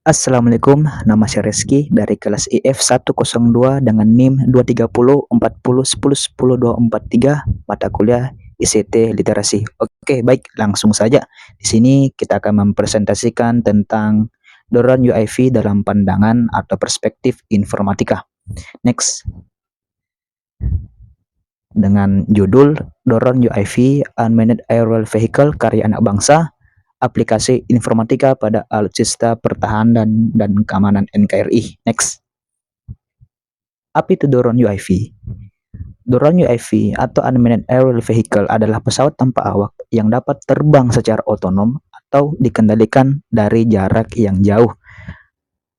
Assalamualaikum, nama saya Reski dari kelas IF 102 dengan NIM 23040101023 mata kuliah ICT Literasi. Oke, baik, langsung saja. Di sini kita akan mempresentasikan tentang Doron UIV dalam pandangan atau perspektif informatika. Next. Dengan judul Doron UIV Unmanned Aerial Vehicle karya anak bangsa, aplikasi informatika pada alutsista pertahanan dan keamanan NKRI. Next. Apa itu drone UAV? Drone UAV atau Unmanned Aerial Vehicle adalah pesawat tanpa awak yang dapat terbang secara otonom atau dikendalikan dari jarak yang jauh,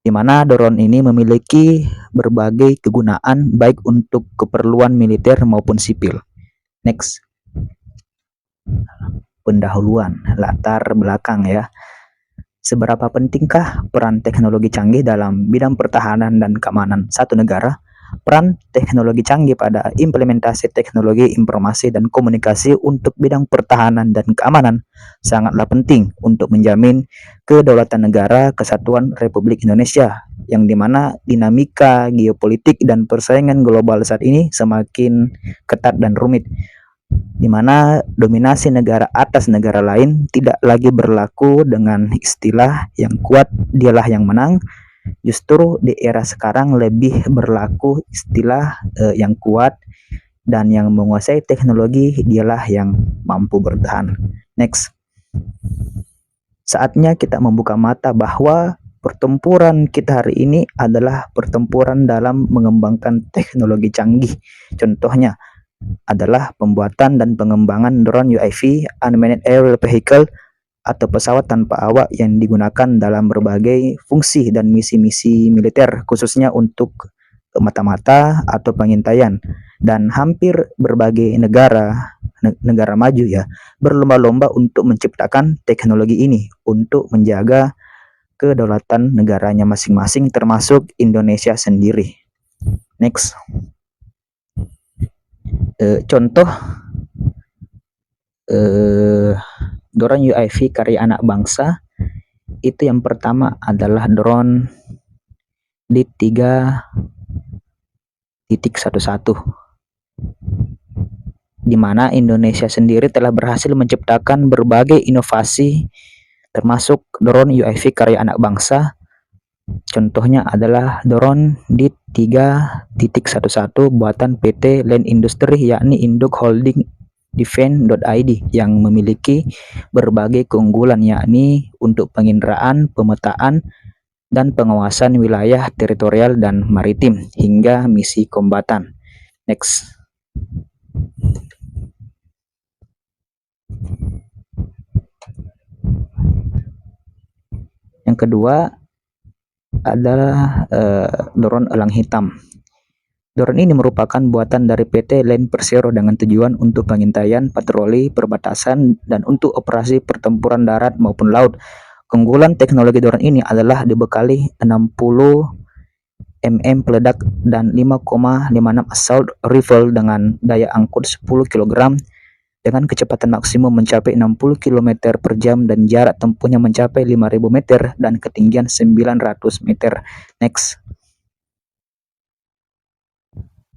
di mana drone ini memiliki berbagai kegunaan baik untuk keperluan militer maupun sipil. Next. Pendahuluan, latar belakang ya. Seberapa pentingkah peran teknologi canggih dalam bidang pertahanan dan keamanan satu negara? Peran teknologi canggih pada implementasi teknologi informasi dan komunikasi untuk bidang pertahanan dan keamanan sangatlah penting untuk menjamin kedaulatan negara kesatuan Republik Indonesia, yang dimana dinamika geopolitik dan persaingan global saat ini semakin ketat dan rumit, di mana dominasi negara atas negara lain tidak lagi berlaku dengan istilah yang kuat dialah yang menang. Justru di era sekarang lebih berlaku istilah yang kuat dan yang menguasai teknologi dialah yang mampu bertahan. Next. Saatnya kita membuka mata bahwa pertempuran kita hari ini adalah pertempuran dalam mengembangkan teknologi canggih. Contohnya adalah pembuatan dan pengembangan drone UAV Unmanned Aerial Vehicle atau pesawat tanpa awak yang digunakan dalam berbagai fungsi dan misi-misi militer, khususnya untuk mata-mata atau pengintaian. Dan hampir berbagai negara maju ya berlomba-lomba untuk menciptakan teknologi ini untuk menjaga kedaulatan negaranya masing-masing, termasuk Indonesia sendiri. Next. Contoh drone UAV karya anak bangsa itu yang pertama adalah drone D3.11, di mana Indonesia sendiri telah berhasil menciptakan berbagai inovasi termasuk drone UAV karya anak bangsa. Contohnya adalah drone D3.11 buatan PT Land Industri, yakni Induk Holding Defense.id, yang memiliki berbagai keunggulan, yakni untuk penginderaan, pemetaan, dan pengawasan wilayah teritorial dan maritim hingga misi kombatan. Next. Yang kedua adalah drone elang hitam. Drone ini merupakan buatan dari PT Land Persero dengan tujuan untuk pengintaian, patroli perbatasan, dan untuk operasi pertempuran darat maupun laut. Keunggulan teknologi drone ini adalah dibekali 60 mm peledak dan 5,56 assault rifle dengan daya angkut 10 kg dengan kecepatan maksimum mencapai 60 km per jam dan jarak tempuhnya mencapai 5.000 meter dan ketinggian 900 meter. Next.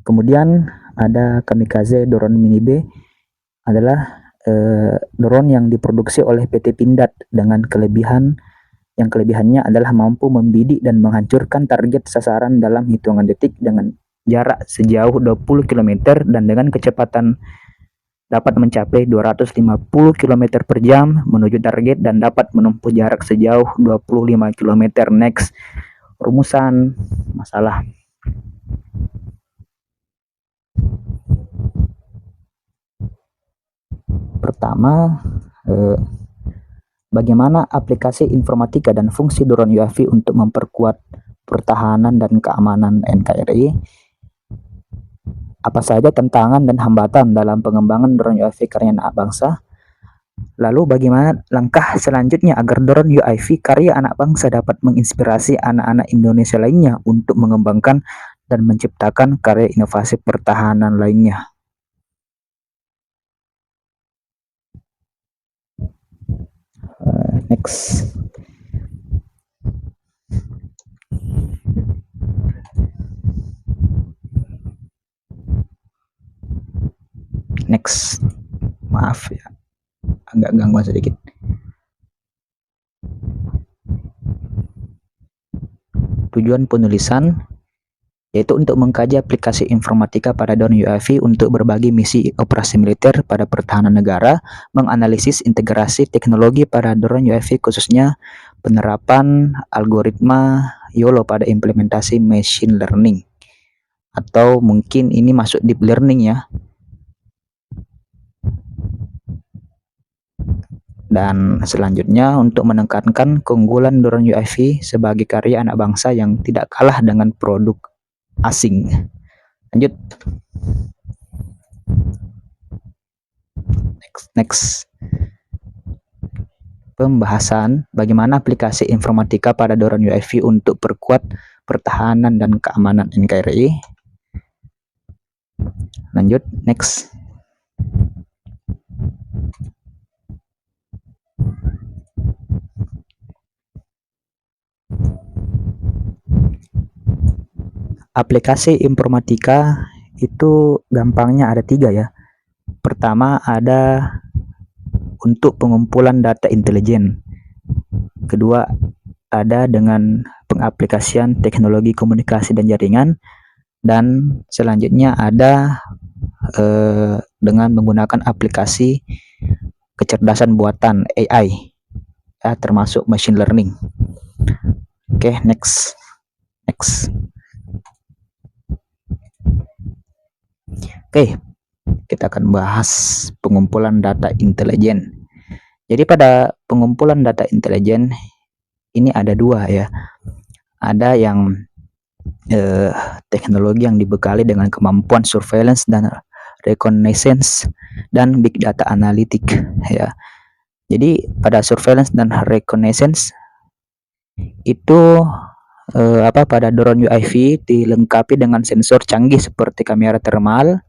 Kemudian ada Kamikaze Drone Mini B, adalah drone yang diproduksi oleh PT Pindad dengan kelebihannya adalah mampu membidik dan menghancurkan target sasaran dalam hitungan detik dengan jarak sejauh 20 km dan dengan kecepatan dapat mencapai 250 km per jam menuju target dan dapat menempuh jarak sejauh 25 km. Next. Rumusan masalah. Pertama, bagaimana aplikasi informatika dan fungsi drone UAV untuk memperkuat pertahanan dan keamanan NKRI? Apa saja tantangan dan hambatan dalam pengembangan drone UAV karya anak bangsa? Lalu bagaimana langkah selanjutnya agar drone UAV karya anak bangsa dapat menginspirasi anak-anak Indonesia lainnya untuk mengembangkan dan menciptakan karya inovasi pertahanan lainnya? Next. next. Maaf ya, agak gangguan sedikit. Tujuan penulisan yaitu untuk mengkaji aplikasi informatika pada drone UAV untuk berbagi misi operasi militer pada pertahanan negara, menganalisis integrasi teknologi pada drone UAV khususnya penerapan algoritma YOLO pada implementasi machine learning, atau mungkin ini masuk deep learning ya. Dan selanjutnya untuk menekankan keunggulan drone UAV sebagai karya anak bangsa yang tidak kalah dengan produk asing. Lanjut. Next. Pembahasan bagaimana aplikasi informatika pada drone UAV untuk perkuat pertahanan dan keamanan NKRI. Lanjut. Next. Aplikasi informatika itu gampangnya ada 3 ya. Pertama ada untuk pengumpulan data intelijen. Kedua ada dengan pengaplikasian teknologi komunikasi dan jaringan. Dan selanjutnya ada dengan menggunakan aplikasi kecerdasan buatan AI ya, termasuk machine learning. Oke, next. Oke, kita akan bahas pengumpulan data intelijen. Jadi pada pengumpulan data intelijen ini ada 2 ya. Ada yang teknologi yang dibekali dengan kemampuan surveillance dan reconnaissance dan big data analitik ya. Jadi pada surveillance dan reconnaissance itu pada drone UAV dilengkapi dengan sensor canggih seperti kamera thermal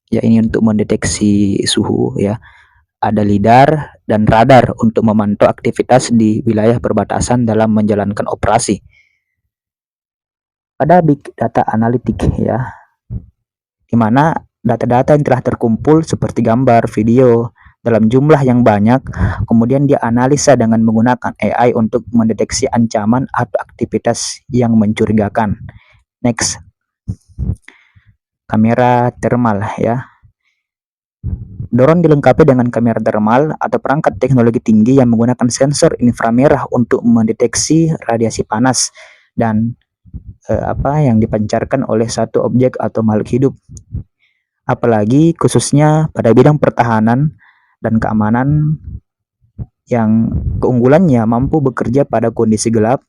ya, ini untuk mendeteksi suhu ya. Ada lidar dan radar untuk memantau aktivitas di wilayah perbatasan dalam menjalankan operasi. Ada big data analitik ya, di mana data-data yang telah terkumpul seperti gambar, video dalam jumlah yang banyak, kemudian dia analisa dengan menggunakan AI untuk mendeteksi ancaman atau aktivitas yang mencurigakan. Next. Kamera thermal ya. Drone dilengkapi dengan kamera thermal atau perangkat teknologi tinggi yang menggunakan sensor inframerah untuk mendeteksi radiasi panas dan yang dipancarkan oleh satu objek atau makhluk hidup. Apalagi khususnya pada bidang pertahanan dan keamanan yang keunggulannya mampu bekerja pada kondisi gelap,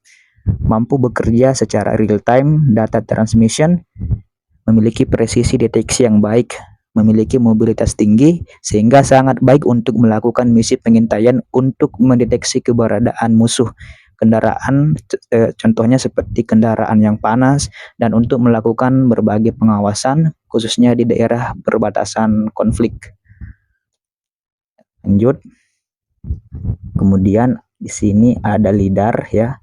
mampu bekerja secara real time data transmission, memiliki presisi deteksi yang baik, memiliki mobilitas tinggi sehingga sangat baik untuk melakukan misi pengintaian untuk mendeteksi keberadaan musuh kendaraan, contohnya seperti kendaraan yang panas, dan untuk melakukan berbagai pengawasan khususnya di daerah perbatasan konflik. Lanjut. Kemudian di sini ada lidar ya.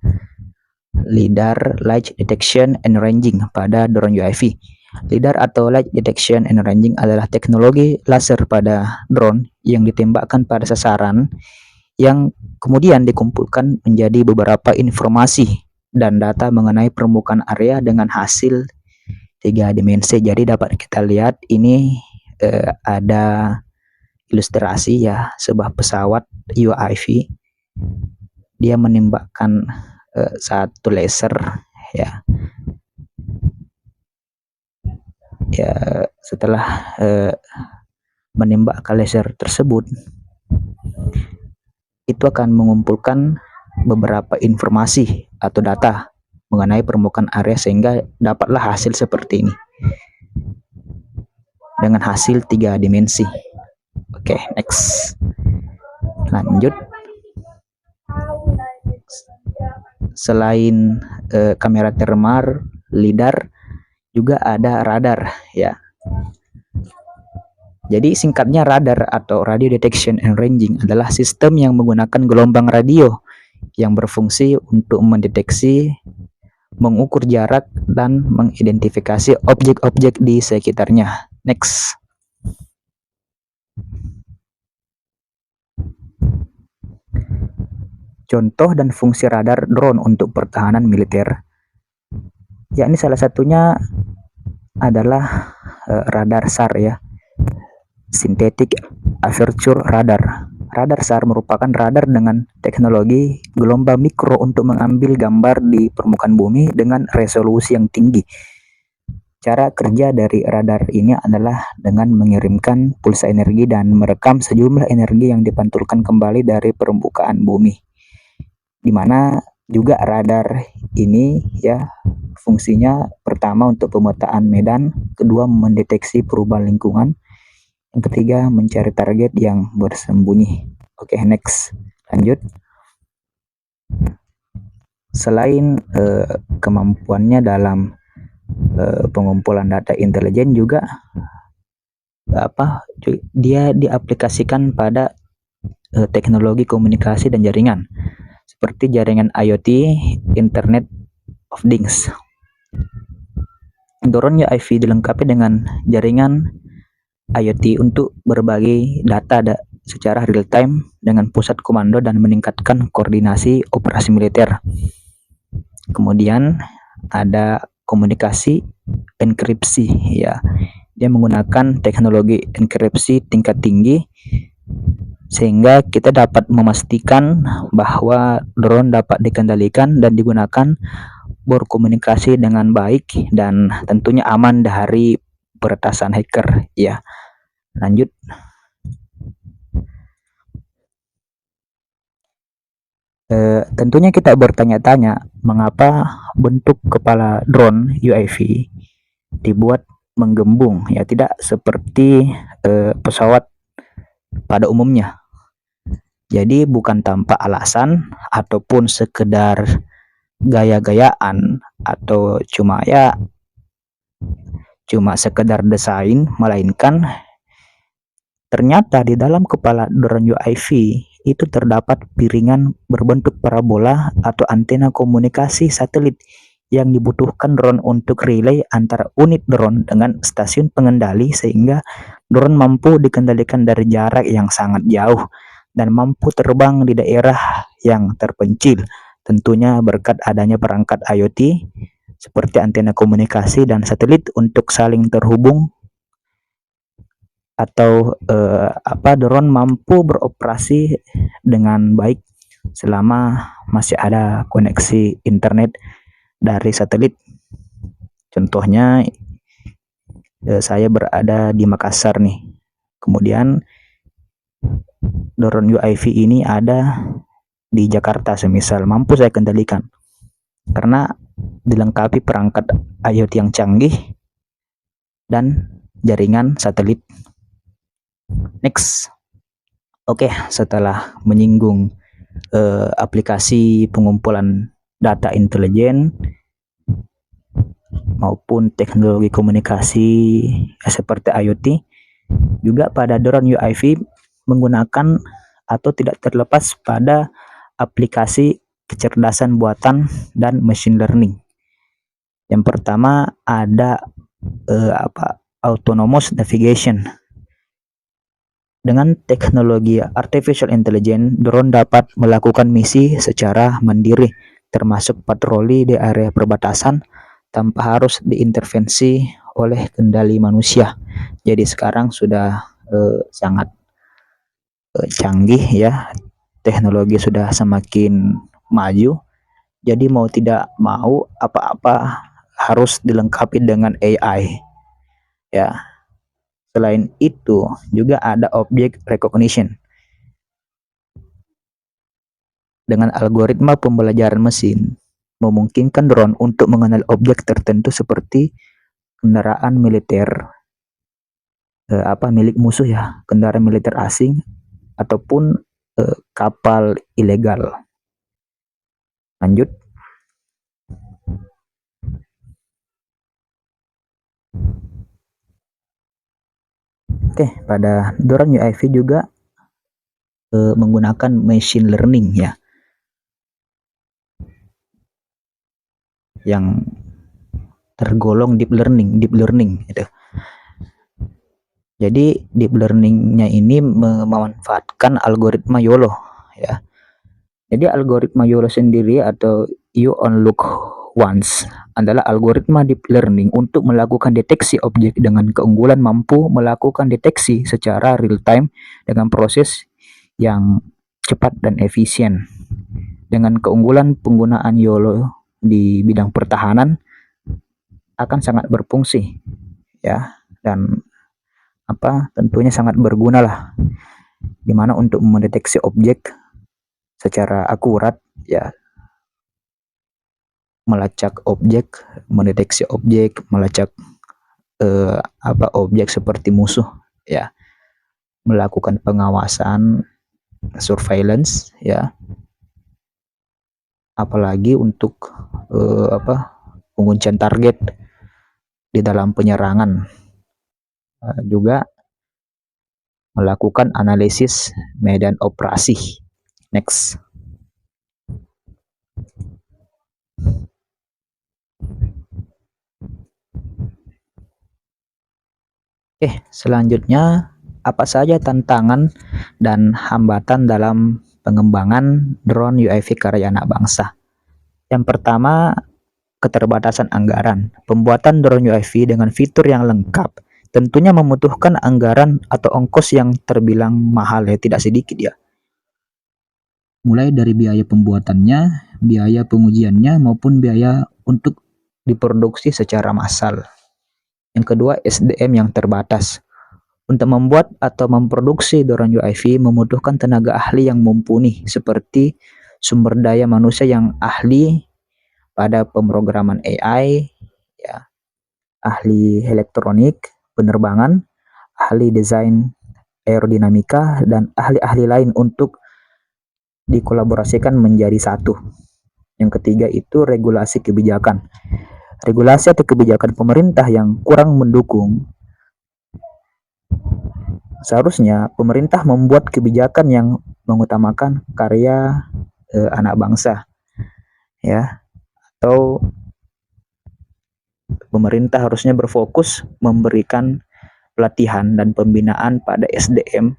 Lidar, light detection and ranging pada drone UAV. Lidar atau light detection and ranging adalah teknologi laser pada drone yang ditembakkan pada sasaran yang kemudian dikumpulkan menjadi beberapa informasi dan data mengenai permukaan area dengan hasil 3 dimensi. Jadi dapat kita lihat ini ada ilustrasi ya, sebuah pesawat UAV dia menembakkan satu laser ya. Setelah menembakkan laser tersebut, itu akan mengumpulkan beberapa informasi atau data mengenai permukaan area sehingga dapatlah hasil seperti ini dengan hasil 3 dimensi. Oke, next. Lanjut. Selain kamera thermal, lidar, juga ada radar ya. Jadi singkatnya radar atau radio detection and ranging adalah sistem yang menggunakan gelombang radio yang berfungsi untuk mendeteksi, mengukur jarak, dan mengidentifikasi objek-objek di sekitarnya. Next. Contoh dan fungsi radar drone untuk pertahanan militer, yakni salah satunya adalah radar SAR ya, Synthetic Aperture Radar. Radar SAR merupakan radar dengan teknologi gelombang mikro untuk mengambil gambar di permukaan bumi dengan resolusi yang tinggi. Cara kerja dari radar ini adalah dengan mengirimkan pulsa energi dan merekam sejumlah energi yang dipantulkan kembali dari permukaan bumi. Di mana juga radar ini ya fungsinya pertama untuk pemetaan medan, kedua mendeteksi perubahan lingkungan, yang ketiga mencari target yang bersembunyi. Oke, next. Lanjut. Selain kemampuannya dalam pengumpulan data intelijen juga dia diaplikasikan pada teknologi komunikasi dan jaringan seperti jaringan IoT, Internet of Things. Drone UAV dilengkapi dengan jaringan IoT untuk berbagi data secara real time dengan pusat komando dan meningkatkan koordinasi operasi militer. Kemudian ada komunikasi enkripsi ya. Dia menggunakan teknologi enkripsi tingkat tinggi sehingga kita dapat memastikan bahwa drone dapat dikendalikan dan digunakan berkomunikasi dengan baik dan tentunya aman dari peretasan hacker ya. Lanjut. Tentunya kita bertanya-tanya mengapa bentuk kepala drone UAV dibuat menggembung ya, tidak seperti pesawat pada umumnya. Jadi bukan tanpa alasan ataupun sekedar gaya-gayaan atau cuma sekedar desain, melainkan ternyata di dalam kepala drone UAV itu terdapat piringan berbentuk parabola atau antena komunikasi satelit yang dibutuhkan drone untuk relay antara unit drone dengan stasiun pengendali sehingga drone mampu dikendalikan dari jarak yang sangat jauh dan mampu terbang di daerah yang terpencil, tentunya berkat adanya perangkat IoT seperti antena komunikasi dan satelit untuk saling terhubung, atau drone mampu beroperasi dengan baik selama masih ada koneksi internet dari satelit. Contohnya saya berada di Makassar nih. Kemudian drone UAV ini ada di Jakarta semisal, mampu saya kendalikan karena dilengkapi perangkat IoT yang canggih dan jaringan satelit. Next. Oke, setelah menyinggung aplikasi pengumpulan data intelijen maupun teknologi komunikasi seperti IoT, juga pada drone UAV menggunakan atau tidak terlepas pada aplikasi kecerdasan buatan dan machine learning. Yang pertama ada autonomous navigation. Dengan teknologi artificial intelligence, drone dapat melakukan misi secara mandiri, termasuk patroli di area perbatasan tanpa harus diintervensi oleh kendali manusia. Jadi sekarang sudah sangat canggih ya, teknologi sudah semakin maju. Jadi mau tidak mau apa-apa harus dilengkapi dengan AI ya. Selain itu juga ada object recognition. Dengan algoritma pembelajaran mesin memungkinkan drone untuk mengenal objek tertentu seperti kendaraan militer milik musuh ya, kendaraan militer asing ataupun kapal ilegal. Lanjut. Oke, pada drone UAV juga menggunakan machine learning ya, yang tergolong deep learning gitu. Jadi deep learningnya ini memanfaatkan algoritma YOLO ya. Jadi algoritma YOLO sendiri atau You Only Look Once adalah algoritma deep learning untuk melakukan deteksi objek dengan keunggulan mampu melakukan deteksi secara real time dengan proses yang cepat dan efisien. Dengan keunggulan penggunaan YOLO di bidang pertahanan akan sangat berfungsi ya, dan tentunya sangat berguna lah, dimana untuk mendeteksi objek secara akurat ya, melacak objek, mendeteksi objek, melacak objek seperti musuh ya, melakukan pengawasan, surveillance ya, apalagi untuk penguncian target di dalam penyerangan, juga melakukan analisis medan operasi. Next. Selanjutnya, apa saja tantangan dan hambatan dalam pengembangan drone UAV karya anak bangsa? Yang pertama, keterbatasan anggaran. Pembuatan drone UAV dengan fitur yang lengkap tentunya membutuhkan anggaran atau ongkos yang terbilang mahal ya, tidak sedikit ya. Mulai dari biaya pembuatannya, biaya pengujiannya, maupun biaya untuk diproduksi secara massal. Yang kedua, SDM yang terbatas. Untuk membuat atau memproduksi drone UAV membutuhkan tenaga ahli yang mumpuni, seperti sumber daya manusia yang ahli pada pemrograman AI, ya, ahli elektronik, penerbangan, ahli desain aerodinamika, dan ahli-ahli lain untuk dikolaborasikan menjadi satu. Yang ketiga itu regulasi kebijakan. Regulasi atau kebijakan pemerintah yang kurang mendukung. Seharusnya pemerintah membuat kebijakan yang mengutamakan karya anak bangsa ya, atau pemerintah harusnya berfokus memberikan pelatihan dan pembinaan pada SDM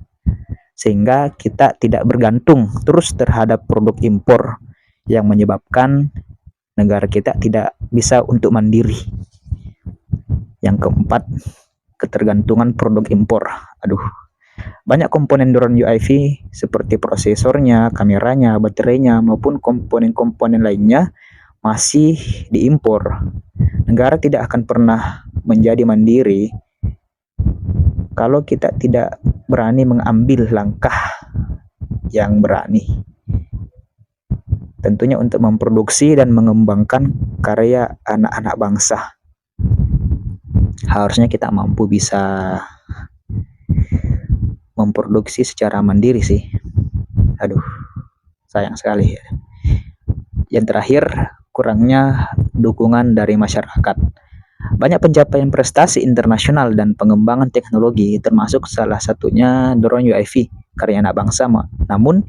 sehingga kita tidak bergantung terus terhadap produk impor yang menyebabkan negara kita tidak bisa untuk mandiri. Yang keempat, ketergantungan produk impor. Banyak komponen drone UAV seperti prosesornya, kameranya, baterainya, maupun komponen-komponen lainnya masih diimpor. Negara tidak akan pernah menjadi mandiri kalau kita tidak berani mengambil langkah yang berani. Tentunya untuk memproduksi dan mengembangkan karya anak-anak bangsa. Harusnya kita mampu bisa memproduksi secara mandiri sih. Sayang sekali ya. Yang terakhir, kurangnya dukungan dari masyarakat. Banyak pencapaian prestasi internasional dan pengembangan teknologi, termasuk salah satunya drone UAV karya anak bangsa, namun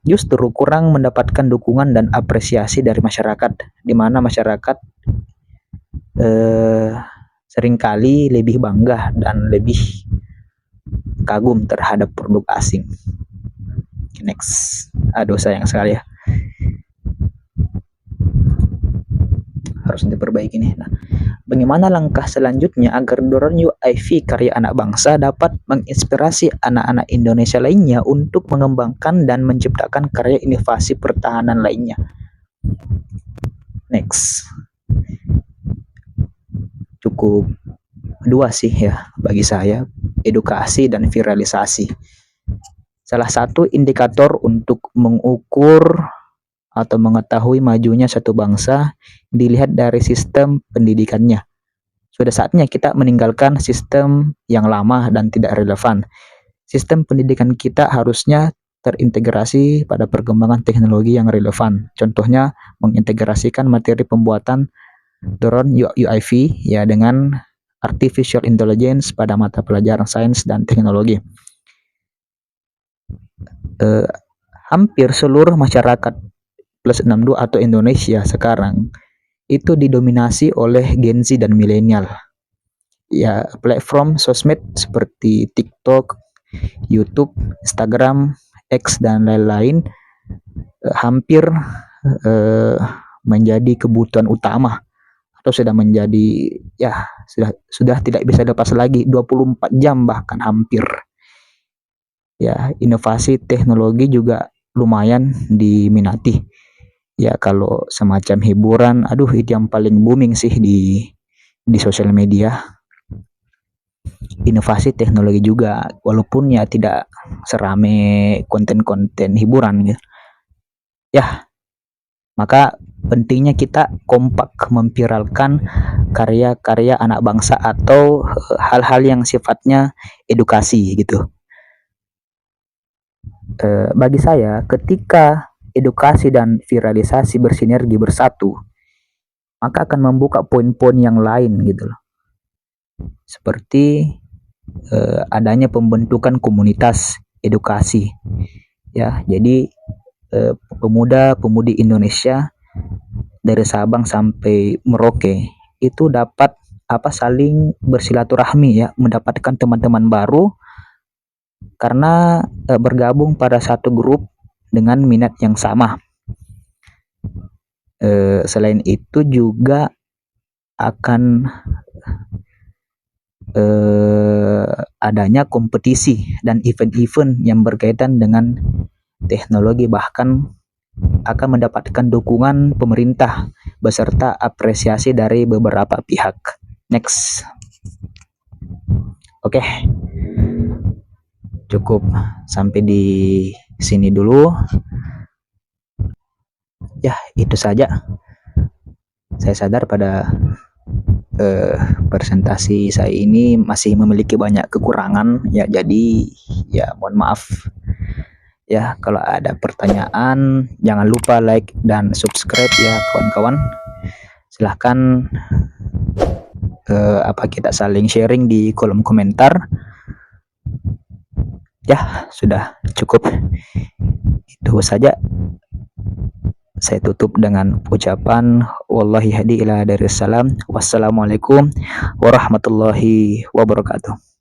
justru kurang mendapatkan dukungan dan apresiasi dari masyarakat, di mana masyarakat seringkali lebih bangga dan lebih kagum terhadap produk asing. Next. Sayang sekali ya, harus diperbaiki nih. Bagaimana langkah selanjutnya agar drone UAV karya anak bangsa dapat menginspirasi anak-anak Indonesia lainnya untuk mengembangkan dan menciptakan karya inovasi pertahanan lainnya? Next. Cukup dua sih ya bagi saya, edukasi dan viralisasi. Salah satu indikator untuk mengukur atau mengetahui majunya satu bangsa dilihat dari sistem pendidikannya. Sudah saatnya kita meninggalkan sistem yang lama dan tidak relevan. Sistem pendidikan kita harusnya terintegrasi pada perkembangan teknologi yang relevan. Contohnya mengintegrasikan materi pembuatan drone UAV ya dengan artificial intelligence pada mata pelajaran sains dan teknologi. Hampir seluruh masyarakat plus 62 atau Indonesia sekarang itu didominasi oleh Gen Z dan milenial. Ya, platform sosmed seperti TikTok, YouTube, Instagram, X dan lain-lain hampir eh, menjadi kebutuhan utama atau sudah menjadi, ya, sudah tidak bisa lepas lagi 24 jam bahkan hampir. Ya, inovasi teknologi juga lumayan diminati. Ya, kalau semacam hiburan, aduh itu yang paling booming sih di sosial media. Inovasi teknologi juga, walaupun ya tidak serame konten-konten hiburan gitu. Ya, maka pentingnya kita kompak memviralkan karya-karya anak bangsa atau hal-hal yang sifatnya edukasi gitu. Bagi saya, ketika edukasi dan viralisasi bersinergi bersatu, maka akan membuka poin-poin yang lain gitu loh. Seperti adanya pembentukan komunitas edukasi. Ya, jadi pemuda-pemudi Indonesia dari Sabang sampai Merauke itu dapat saling bersilaturahmi, ya, mendapatkan teman-teman baru karena bergabung pada satu grup dengan minat yang sama. Selain itu juga akan adanya kompetisi dan event-event yang berkaitan dengan teknologi, bahkan akan mendapatkan dukungan pemerintah beserta apresiasi dari beberapa pihak. Next. Oke, cukup sampai di sini dulu. Ya, itu saja. Saya sadar pada presentasi saya ini masih memiliki banyak kekurangan, ya, jadi ya mohon maaf. Ya, kalau ada pertanyaan jangan lupa like dan subscribe ya kawan-kawan. Silahkan kita saling sharing di kolom komentar. Ya, sudah cukup. Itu saja. Saya tutup dengan ucapan wallahi hadi ila darissalam. Wassalamualaikum warahmatullahi wabarakatuh.